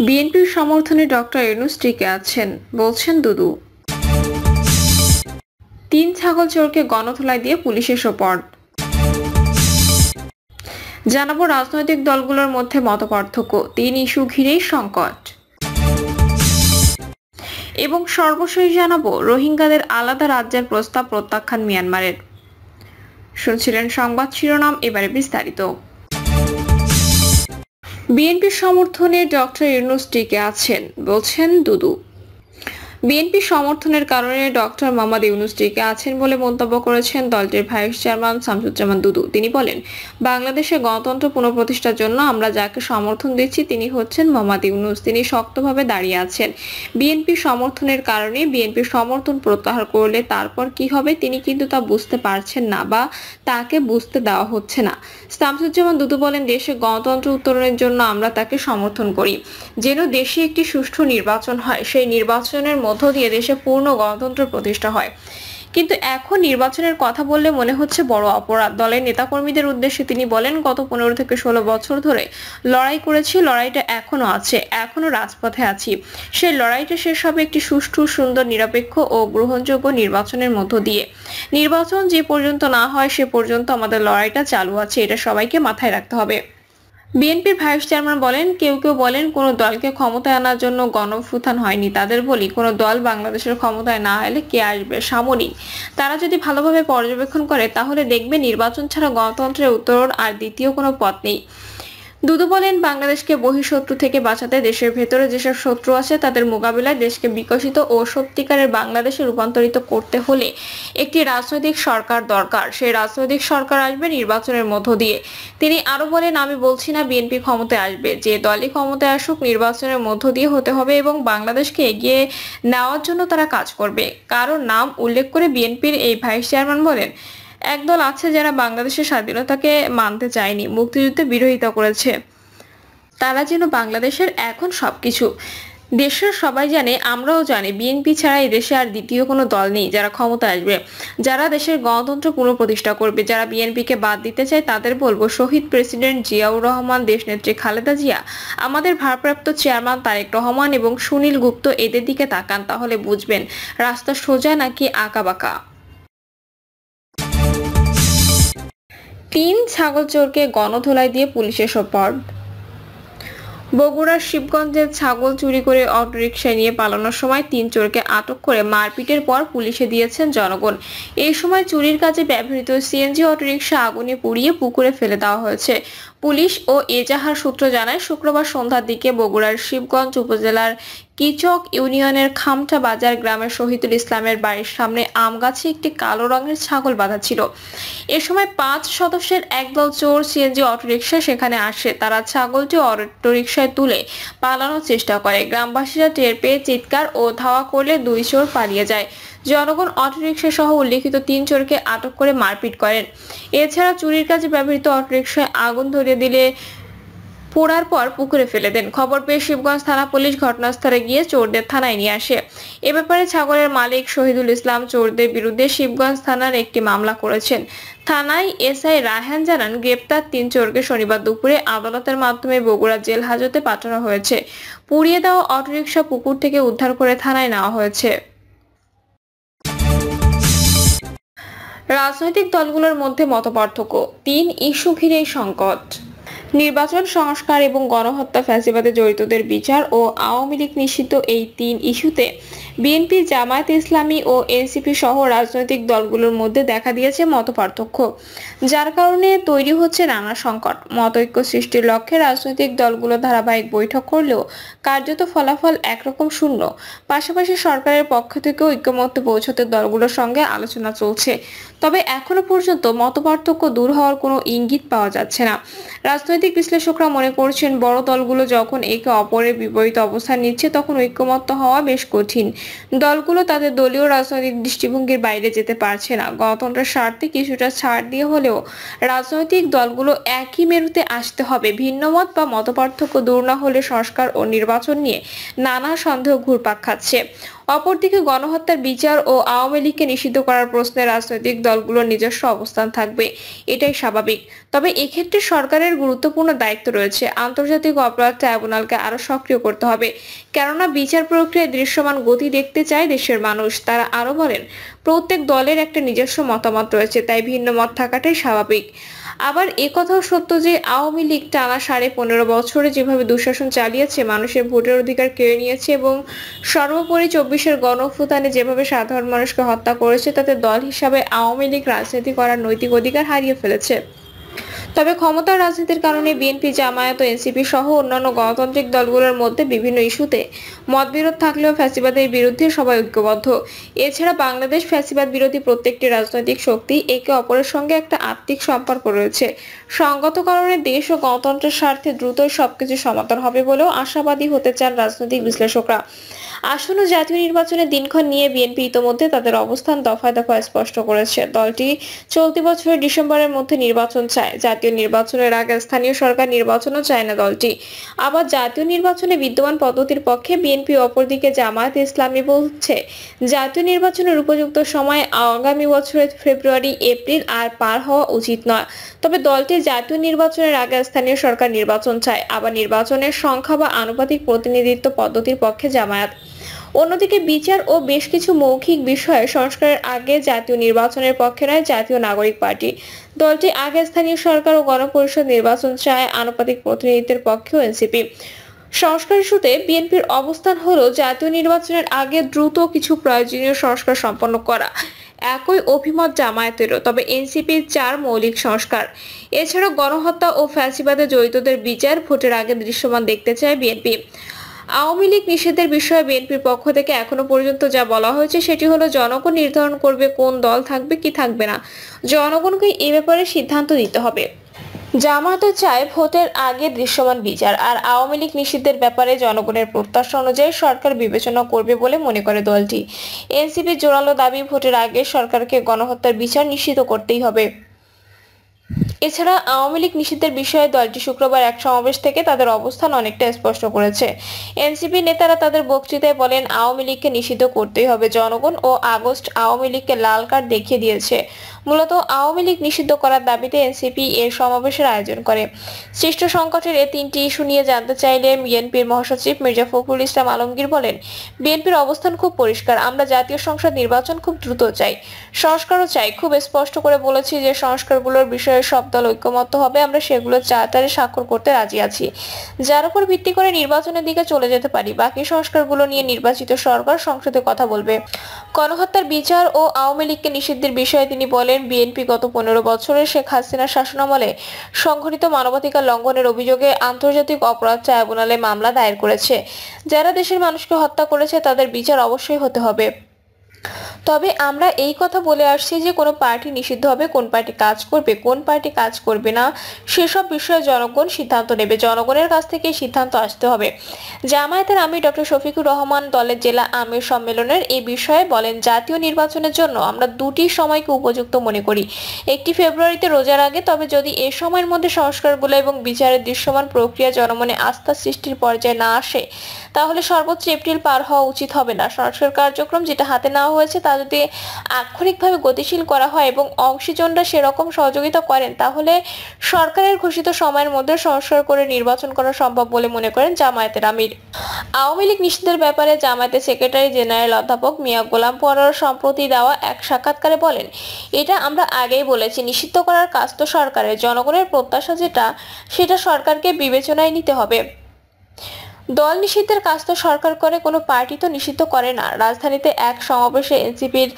বিএনপির সমর্থনে ডক্টর ইউনূস টিকে আছেন, বলছেন দুদু। 3 ছাগল চোরকে গণধোলাই দিয়ে পুলিশের সোপর্দ। জানাবো রাজনৈতিক দলগুলোর মধ্যে মতপার্থক্য, 3 ইস্যু ঘিরেই সংকট। এবং সর্বশেষ জানাবো রোহিঙ্গাদের আলাদা রাজ্যের প্রস্তাব প্রত্যাখ্যান মিয়ানমারের। শুনছিলেন সংবাদ শিরোনাম, এবারে বিস্তারিত। বিএনপির সমর্থনে ডক্টর ইউনূস টিকে আছেন, বলছেন দুদু। বিএনপির সমর্থনের কারণে ডক্টর মোহাম্মদ ইউনূস টিকে আছেন বলে মন্তব্য করেছেন দলটির ভাইস চেয়ারম্যান শামসুজ্জামান দুদু। তিনি বলেন, বাংলাদেশে গণতন্ত্র পুনঃপ্রতিষ্ঠার জন্য আমরা যাকে সমর্থন দিচ্ছি তিনি হচ্ছেন মোহাম্মদ ইউনূস। তিনি শক্তভাবে দাঁড়িয়ে আছেন। বিএনপির সমর্থনের কারণে বিএনপির সমর্থন প্রত্যাহার করলে তারপর কি হবে তিনি কিন্তু তা বুঝতে পারছেন না বা তাকে বুঝতে দেওয়া হচ্ছে না। শামসুজ্জামান দুদু বলেন, দেশে গণতন্ত্র উত্তরণের জন্য আমরা তাকে সমর্থন করি। যেন দেশে একটি সুষ্ঠু নির্বাচন হয়, সেই নির্বাচনের মধ্য দিয়ে দেশে পূর্ণ গণতন্ত্র প্রতিষ্ঠা হয়। কিন্তু এখন নির্বাচনের কথা বললে মনে হচ্ছে বড় অপরাধ। দলের নেতাকর্মীদের উদ্দেশ্যে তিনি বলেন, গত 15 থেকে 16 বছর ধরে লড়াই করেছি, লড়াইটা এখনো আছে, এখনো রাজপথে আছি। সেই লড়াইটা শেষ হবে একটি সুষ্ঠু, সুন্দর, নিরপেক্ষ ও গ্রহণযোগ্য নির্বাচনের মধ্য দিয়ে। নির্বাচন যে পর্যন্ত না হয় সে পর্যন্ত আমাদের লড়াইটা চালু আছে, এটা সবাইকে মাথায় রাখতে হবে। বিএনপির ভাইস চেয়ারম্যান বলেন, কেউ কেউ বলেন কোনো দলকে ক্ষমতায় আনার জন্য গণঅভ্যুত্থান হয়নি। তাদের বলি, কোনো দল বাংলাদেশের ক্ষমতায় না এলে কে আসবে? সামরিক। তারা যদি ভালোভাবে পর্যবেক্ষণ করে তাহলে দেখবে নির্বাচন ছাড়া গণতন্ত্রের উত্তরণ আর দ্বিতীয় কোনো পথ নেই। দুদু বলেন, বাংলাদেশকে বহিঃশত্রু থেকে বাঁচাতে দেশের ভেতরে যেসব শত্রু আছে তাদের মোকাবিলায় দেশকে বিকশিত ও সত্যিকারের বাংলাদেশে রূপান্তরিত করতে হলে একটি রাজনৈতিক সরকার দরকার। সেই রাজনৈতিক সরকার আসবে নির্বাচনের মধ্য দিয়ে। তিনি আরো বলেন, আমি বলছি না বিএনপি ক্ষমতায় আসবে, যে দলই ক্ষমতায় আসুক নির্বাচনের মধ্য দিয়ে হতে হবে এবং বাংলাদেশকে এগিয়ে নেওয়ার জন্য তারা কাজ করবে। কারো নাম উল্লেখ করে বিএনপির এই ভাইস চেয়ারম্যান বলেন, একদল আছে যারা বাংলাদেশের স্বাধীনতাকে মানতে চায়নি, মুক্তিযুদ্ধে বিরোধিতা করেছে। তারা যেন বাংলাদেশের এখন সবকিছু। দেশের সবাই জানে, আমরাও জানি, বিএনপি ছাড়া এই দেশে আর দ্বিতীয় কোনো দল নেই যারা ক্ষমতা আসবে, যারা দেশের গণতন্ত্র পুনঃপ্রতিষ্ঠা করবে। যারা বিএনপিকে বাদ দিতে চায় তাদের বলবো, শহীদ প্রেসিডেন্ট জিয়াউর রহমান, দেশনেত্রী খালেদা জিয়া, আমাদের ভারপ্রাপ্ত চেয়ারম্যান তারেক রহমান এবং সুনীল গুপ্ত এদের দিকে তাকান, তাহলে বুঝবেন রাস্তা সোজা নাকি আঁকাবাঁকা। 3 ছাগল চোরকে গণধোলাই দিয়ে পুলিশের সোপর্দ। বগুড়ার শিবগঞ্জে ছাগল চুরি করে অটোরিকশায় নিয়ে পালানোর সময় 3 চোরকে আটক করে মারপিটের পর পুলিশে দিয়েছেন জনগণ। এই সময় চুরির কাজে ব্যবহৃত সিএনজি অটোরিকশা আগুনে পুড়িয়ে পুকুরে ফেলে দেওয়া হয়েছে। পুলিশ ও এজাহার সূত্র জানায়, শুক্রবার সন্ধ্যার দিকে বগুড়ার শিবগঞ্জ উপজেলার কিচক ইউনিয়নের খামটা বাজার গ্রামের শহীদুল ইসলামের বাড়ির সামনে আম গাছে একটি কালো রঙের ছাগল বাঁধা ছিল। এ সময় 5 সদস্যের একদল চোর সিএনজি অটোরিকশায় সেখানে আসে। তারা ছাগলটি অটোরিকশায় তুলে পালানোর চেষ্টা করে। গ্রামবাসীরা টের পেয়ে চিৎকার ও ধাওয়া করলে 2 চোর পালিয়ে যায়। জনগণ অটোরিকশা সহ উল্লিখিত 3 চোরকে আটক করে মারপিট করেন। এছাড়া চুরির কাজে ব্যবহৃত অটোরিকশায় আগুন ধরিয়ে দিলে পোড়ার পর পুকুরে ফেলে দেন। খবর পেয়ে শিবগঞ্জ থানা পুলিশ ঘটনাস্থলে গিয়ে চোরদের থানায় নিয়ে আসে। এ ব্যাপারে ছাগলের মালিক শহীদুল ইসলাম চোরদের বিরুদ্ধে শিবগঞ্জ থানার একটি মামলা করেছেন। থানায় এসআই রায়হান জানান, গ্রেপ্তার 3 চোরকে শনিবার দুপুরে আদালতের মাধ্যমে বগুড়া জেল হাজতে পাঠানো হয়েছে। পুড়িয়ে দেওয়া অটোরিকশা পুকুর থেকে উদ্ধার করে থানায় নেওয়া হয়েছে। রাজনৈতিক দলগুলোর মধ্যে মতপার্থক্য, 3 ইস্যু ঘিরেই সংকট। নির্বাচন সংস্কার এবং গণহত্যা, ফ্যাসিবাদে জড়িতদের বিচার ও আওয়ামী লীগ নিষিদ্ধ, এই 3 ইস্যুতে বিএনপি, জামায়াতে ইসলামী ও এনসিপি সহ রাজনৈতিক দলগুলোর মধ্যে দেখা দিয়েছে মতপার্থক্য, যার কারণে তৈরি হচ্ছে নানা সংকট। মতৈক্য সৃষ্টির লক্ষ্যে রাজনৈতিক দলগুলো ধারাবাহিক বৈঠক করলেও কার্যত ফলাফল একরকম শূন্য। পাশাপাশি সরকারের পক্ষ থেকেও ঐক্যমত্যে পৌঁছতে দলগুলোর সঙ্গে আলোচনা চলছে। তবে এখনো পর্যন্ত মতপার্থক্য দূর হওয়ার কোনো ইঙ্গিত পাওয়া যাচ্ছে না। রাজনৈতিক বিশ্লেষকরা মনে করছেন, বড় দলগুলো যখন একে অপরের বিপরীত অবস্থান নিচ্ছে তখন ঐক্যমত্য হওয়া বেশ কঠিন। দলগুলো তাদের দলীয় রাজনৈতিক দৃষ্টিভঙ্গির বাইরে যেতে পারছে না। গণতন্ত্রের স্বার্থে কিছুটা ছাড় দিয়ে হলেও রাজনৈতিক দলগুলো একই মেরুতে আসতে হবে। ভিন্নমত বা মতপার্থক্য দূর না হলে সংস্কার ও নির্বাচন নিয়ে নানা সন্দেহ ঘুরপাক খাচ্ছে। অপরদিকে গণহত্যার বিচার ও আওয়ামী লীগকে নিষিদ্ধ করার প্রশ্নে রাজনৈতিক দলগুলোর নিজস্ব অবস্থান থাকবে, এটাই স্বাভাবিক। তবে এক্ষেত্রে সরকারের গুরুত্বপূর্ণ দায়িত্ব রয়েছে। আন্তর্জাতিক অপরাধ ট্রাইব্যুনালকে আরো সক্রিয় করতে হবে, কেননা বিচার প্রক্রিয়ায় দৃশ্যমান গতি দেখতে চায় দেশের মানুষ। তারা আরো বলেন, প্রত্যেক দলের একটা নিজস্ব মতামত রয়েছে, তাই ভিন্ন মত থাকাটাই স্বাভাবিক। আবার একথাও সত্য যে আওয়ামী লীগ টানা 15.5 বছরে যেভাবে দুঃশাসন চালিয়েছে, মানুষের ভোটের অধিকার কেড়ে নিয়েছে এবং সর্বোপরি 24-এর গণঅভ্যুত্থানে যেভাবে সাধারণ মানুষকে হত্যা করেছে, তাতে দল হিসাবে আওয়ামী লীগ রাজনীতি করার নৈতিক অধিকার হারিয়ে ফেলেছে। তবে ক্ষমতার রাজনীতির কারণে বিএনপি, জামায়াত ও এনসিপি সহ অন্যান্য গণতান্ত্রিক দলগুলোর মধ্যে বিভিন্ন ইস্যুতে মতবিরোধ থাকলেও ফ্যাসিবাদের বিরুদ্ধে সবাই ঐক্যবদ্ধ। এছাড়া বাংলাদেশ ফ্যাসিবাদ বিরোধী প্রত্যেকটি রাজনৈতিক শক্তি একে অপরের সঙ্গে একটা আত্মিক সম্পর্ক রয়েছে। সঙ্গত কারণে দেশ ও গণতন্ত্রের স্বার্থে দ্রুতই সবকিছু সমাধান হবে বলেও আশাবাদী হতে চান রাজনৈতিক বিশ্লেষকরা। আসন্ন জাতীয় নির্বাচনের দিনক্ষণ নিয়ে বিএনপি ইতোমধ্যে তাদের অবস্থান দফায় দফায় স্পষ্ট করেছে। দলটি চলতি বছরের ডিসেম্বরের মধ্যে নির্বাচন চায়। জাতীয় নির্বাচনের আগে স্থানীয় সরকার নির্বাচনও চায় না দলটি। আবার জাতীয় নির্বাচনে বিদ্যমান পদ্ধতির পক্ষে বিএনপি, অপরদিকে জামায়াতে ইসলামী বলছে জাতীয় নির্বাচনের উপযুক্ত সময় আগামী বছরের ফেব্রুয়ারি এপ্রিল আর পার হওয়া উচিত নয়। তবে দলটি জাতীয় নির্বাচনের আগে স্থানীয় সরকার নির্বাচন চায়। আবার নির্বাচনের সংখ্যা বা আনুপাতিক প্রতিনিধিত্ব পদ্ধতির পক্ষে জামায়াত। অন্যদিকে বিচার ও বেশ কিছু মৌখিক বিষয়ে সংস্কারের আগে জাতীয় নির্বাচনের পক্ষে নয় জাতীয় নাগরিক পার্টি। দলটি আগে স্থানীয় সরকার ও গণপরিষদ নির্বাচন চায়, আনুপাতিক প্রতিনিধিত্বের পক্ষেও এনসিপি। সংস্কার ইস্যুতে বিএনপির অবস্থান হলো জাতীয় নির্বাচনের আগে দ্রুত কিছু প্রয়োজনীয় সংস্কার সম্পন্ন করা। একই অভিমত জামায়াতেরও। তবে এনসিপির 4 মৌলিক সংস্কার। এছাড়াও গণহত্যা ও ফ্যাসিবাদে জড়িতদের বিচার ভোটের আগে দৃশ্যমান দেখতে চায় বিএনপি। আওয়ামী লীগ নিষেধের বিষয়ে বিএনপির পক্ষ থেকে এখনো পর্যন্ত যা বলা হয়েছে সেটি হলো জনগণ নির্ধারণ করবে কোন দল থাকবে কি থাকবে না। জনগণকে এ ব্যাপারে সিদ্ধান্ত নিতে হবে। জামায়াত চায় ভোটের আগে দৃশ্যমান বিচার, আর আওয়ামী লীগ নিষিদ্ধের ব্যাপারে জনগণের প্রত্যাশা অনুযায়ী সরকার বিবেচনা করবে বলে মনে করে দলটি। এনসিপির জোরালো দাবি, ভোটের আগে সরকারকে গণহত্যার বিচার নিশ্চিত করতেই হবে। এছাড়া আওয়ামী লীগ নিষিদ্ধের বিষয়ে দলটি শুক্রবার এক সমাবেশ থেকে তাদের অবস্থান অনেকটা স্পষ্ট করেছে। এনসিপি নেতারা তাদের বক্তৃতায় বলেন, আওয়ামী লীগকে নিষিদ্ধ করতেই হবে। জনগণ ও আগস্ট আওয়ামী লীগকে লাল কার্ড দেখিয়ে দিয়েছে। মূলত আওয়ামী লীগ নিষিদ্ধ করার দাবিতে এনসিপি এর সমাবেশের আয়োজন করে। সৃষ্ট সংকটের এই 3টি ইস্যু নিয়ে জানতে চাইলে বিএনপির মহাসচিব মির্জা ফখরুল ইসলাম আলমগীর বলেন, বিএনপির অবস্থান খুব পরিষ্কার। আমরা জাতীয় সংসদ নির্বাচন খুব দ্রুত চাই, সংস্কারও চাই। খুব স্পষ্ট করে বলেছি যে সংস্কারগুলোর বিষয়ে সব দল ঐক্যমত্য হবে। আমরা সেগুলো চার্টারে স্বাক্ষর করতে রাজি আছি, যার উপর ভিত্তি করে নির্বাচনের দিকে চলে যেতে পারি। বাকি সংস্কারগুলো নিয়ে নির্বাচিত সরকার সংসদে কথা বলবে। গণহত্যার বিচার ও আওয়ামী লীগকে নিষিদ্ধের বিষয়ে তিনি বলেন, বিএনপি গত 15 বছরে শেখ হাসিনার শাসনামলে সংঘটিত মানবাধিকার লঙ্ঘনের অভিযোগে আন্তর্জাতিক অপরাধ ট্রাইব্যুনালে মামলা দায়ের করেছে। যারা দেশের মানুষকে হত্যা করেছে তাদের বিচার অবশ্যই হতে হবে। তবে আমরা এই কথা বলে আসছি যে কোনো পার্টি নিষিদ্ধ হবে, কোন পার্টি কাজ করবে, কোন পার্টি কাজ করবে না, সেসব বিষয়ে জনগণ সিদ্ধান্ত নেবে। জনগণের কাছ থেকে সিদ্ধান্ত আসতে হবে। জামায়াতের আমির ডক্টর শফিকুর রহমান দলের জেলা আমির সম্মেলনের এই বিষয়ে বলেন, জাতীয় নির্বাচনের জন্য আমরা 2টি সময়কে উপযুক্ত মনে করি। একটি ফেব্রুয়ারিতে রোজার আগে। তবে যদি এই সময়ের মধ্যে সংস্কারগুলো এবং বিচারের দৃশ্যমান প্রক্রিয়া জনমনে আস্থা সৃষ্টির পর্যায়ে না আসে, তাহলে সর্বোচ্চ এপ্রিল পার হওয়া উচিত হবে না। সংস্কার কার্যক্রম যেটা হাতে নেওয়া হয়েছে তা যদি আক্ষরিকভাবে গতিশীল করা হয় এবং অংশীজনরা সেরকম সহযোগিতা করেন, তাহলে সরকারের ঘোষিত সময়ের মধ্যে সংস্কার করে নির্বাচন করা সম্ভব বলে মনে করেন জামায়াতের আমির। আওয়ামী লীগ নিষিদ্ধের ব্যাপারে জামায়াতের সেক্রেটারি জেনারেল অধ্যাপক মিয়া গোলাম পরোয়ার সম্প্রতি দেওয়া এক সাক্ষাৎকারে বলেন, এটা আমরা আগেই বলেছি, নিষিদ্ধ করার কাজ তো সরকারের। জনগণের প্রত্যাশা যেটা, সেটা সরকারকে বিবেচনায় নিতে হবে। দল নিষিদ্ধের কাজ তো সরকার করে, কোনো পার্টি তো নিষিদ্ধ করে না। রাজধানীতে এক সমাবেশে এনসিপির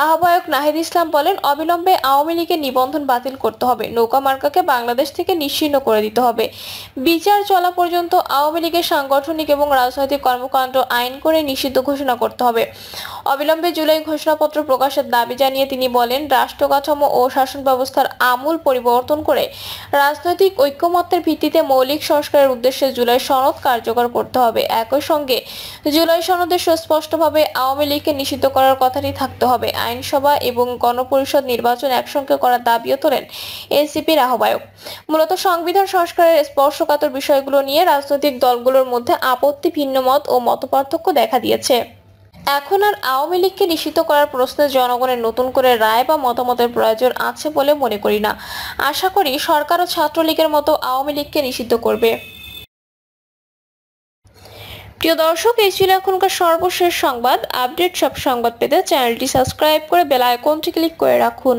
আহ্বায়ক নাহিদ ইসলাম বলেন, অবিলম্বে আওয়ামী লীগের নিবন্ধন বাতিল করতে হবে। নৌকা মার্কাকে বাংলাদেশ থেকে নিশ্চিহ্ন করে দিতে হবে। বিচার চলা পর্যন্ত আওয়ামী লীগের সাংগঠনিক এবং রাজনৈতিক কর্মকাণ্ড আইন করে নিষিদ্ধ ঘোষণা করতে হবে। অবিলম্বে জুলাই ঘোষণাপত্র প্রকাশের দাবি জানিয়ে তিনি বলেন, রাষ্ট্র কাঠামো ও শাসন ব্যবস্থার আমূল পরিবর্তন করে রাজনৈতিক ঐক্যমত্যের ভিত্তিতে মৌলিক সংস্কারের উদ্দেশ্যে জুলাই সনদ কার্যকর করতে হবে। একই সঙ্গে জুলাই সনদে সুস্পষ্টভাবে আওয়ামী লীগকে নিষিদ্ধ করার কথাটি থাকতে হবে। আইনসভা এবং গণপরিষদ নির্বাচন একসঙ্গে করার দাবিও তোলেন এনসিপির আহ্বায়ক। মূলত সংবিধান সংস্কারের স্পর্শকাতর বিষয়গুলো নিয়ে রাজনৈতিক দলগুলোর মধ্যে আপত্তি, ভিন্নমত ও মতপার্থক্য দেখা দিয়েছে। এখন আর আওয়ামী লীগকে নিষিদ্ধ করার প্রশ্নে জনগণের নতুন করে রায় বা মতামতের প্রয়োজন আছে বলে মনে করি না। আশা করি সরকারও ছাত্রলীগের মতো আওয়ামী লীগকে নিষিদ্ধ করবে। প্রিয় দর্শক, এই ছিল এখনকার সর্বশেষ সংবাদ। আপডেট সব সংবাদ পেতে চ্যানেলটি সাবস্ক্রাইব করে বেল আইকনটি ক্লিক করে রাখুন।